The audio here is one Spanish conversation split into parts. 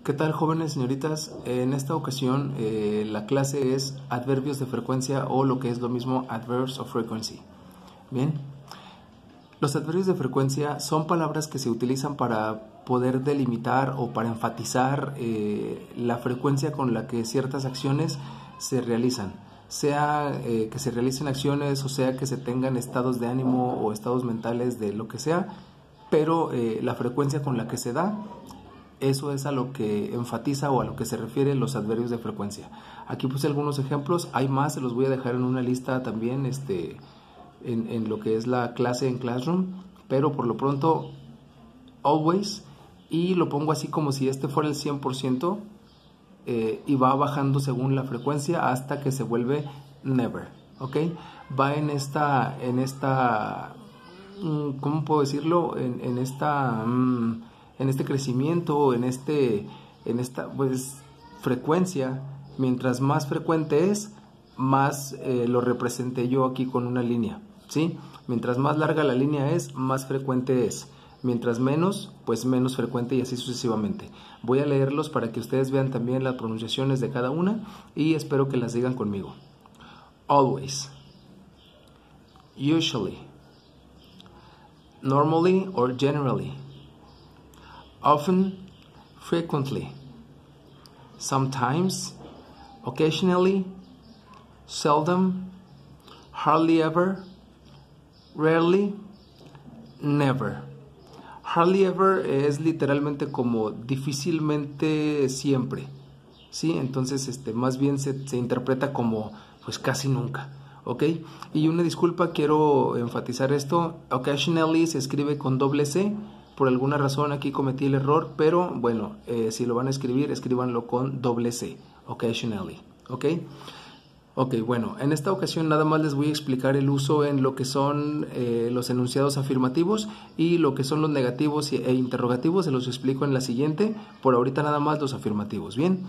¿Qué tal, jóvenes señoritas? En esta ocasión la clase es adverbios de frecuencia o lo que es lo mismo adverbs of frequency. Bien, los adverbios de frecuencia son palabras que se utilizan para poder delimitar o para enfatizar la frecuencia con la que ciertas acciones se realizan. Sea que se realicen acciones o sea que se tengan estados de ánimo o estados mentales de lo que sea, pero la frecuencia con la que se da, eso es a lo que enfatiza o a lo que se refiere los adverbios de frecuencia. Aquí puse algunos ejemplos, hay más, se los voy a dejar en una lista también en lo que es la clase en Classroom, pero por lo pronto always, y lo pongo así como si este fuera el 100%, y va bajando según la frecuencia hasta que se vuelve never, ¿ok? Va en esta ¿cómo puedo decirlo? En este crecimiento, en esta pues frecuencia. Mientras más frecuente es, más lo representé yo aquí con una línea, ¿sí? Mientras más larga la línea es, más frecuente es. Mientras menos, pues menos frecuente, y así sucesivamente. Voy a leerlos para que ustedes vean también las pronunciaciones de cada una y espero que las digan conmigo. Always, usually, normally or generally, often, frequently, sometimes, occasionally, seldom, hardly ever, rarely, never. Hardly ever es literalmente como difícilmente siempre, ¿sí? Entonces más bien se interpreta como pues casi nunca, ¿ok? Y una disculpa, quiero enfatizar esto, occasionally se escribe con doble C. Por alguna razón aquí cometí el error, pero bueno, si lo van a escribir, escríbanlo con doble C, occasionally, ¿ok? Ok, bueno, en esta ocasión nada más les voy a explicar el uso en lo que son los enunciados afirmativos y lo que son los negativos e interrogativos, se los explico en la siguiente, por ahorita nada más los afirmativos, ¿bien?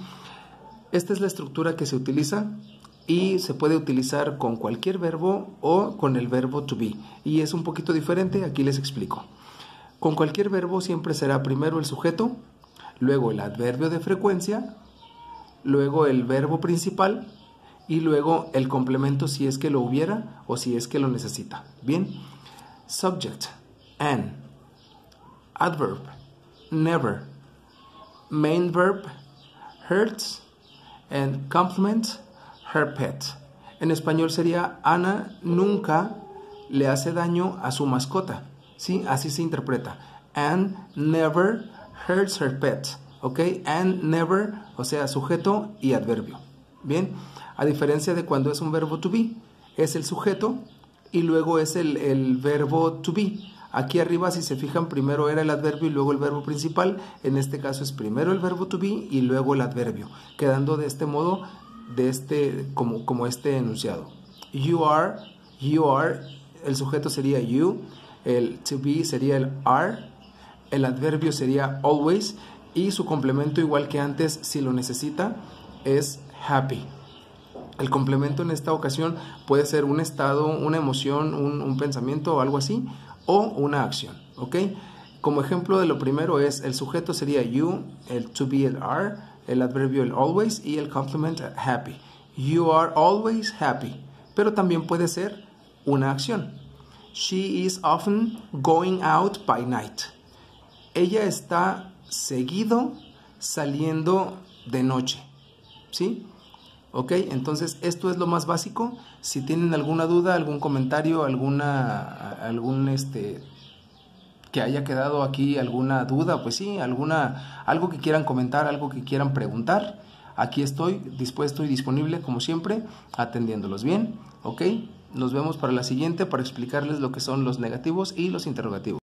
Esta es la estructura que se utiliza y se puede utilizar con cualquier verbo o con el verbo to be, y es un poquito diferente, aquí les explico. Con cualquier verbo siempre será primero el sujeto, luego el adverbio de frecuencia, luego el verbo principal y luego el complemento si es que lo hubiera o si es que lo necesita. Bien, subject, an, adverb, never, main verb, hurts, and complement, her pet. En español sería Ana nunca le hace daño a su mascota, ¿sí? Así se interpreta. Anne never hurts her pet, ¿ok? Anne never, o sea, sujeto y adverbio. Bien, a diferencia de cuando es un verbo to be, es el sujeto y luego es el verbo to be. Aquí arriba, si se fijan, primero era el adverbio y luego el verbo principal. En este caso es primero el verbo to be y luego el adverbio, quedando de este modo, como este enunciado. You are, el sujeto sería you, el to be sería el are, el adverbio sería always y su complemento, igual que antes, si lo necesita, es happy. El complemento en esta ocasión puede ser un estado, una emoción, un pensamiento o algo así, o una acción, ¿ok? Como ejemplo de lo primero es, el sujeto sería you, el to be el are, el adverbio el always y el complement happy. You are always happy, pero también puede ser una acción. She is often going out by night. Ella está seguido saliendo de noche, ¿sí? Ok, entonces esto es lo más básico. Si tienen alguna duda, algún comentario, que haya quedado aquí alguna duda, pues sí, algo que quieran comentar, algo que quieran preguntar, aquí estoy dispuesto y disponible como siempre, atendiéndolos. Bien, ok, nos vemos para la siguiente para explicarles lo que son los negativos y los interrogativos.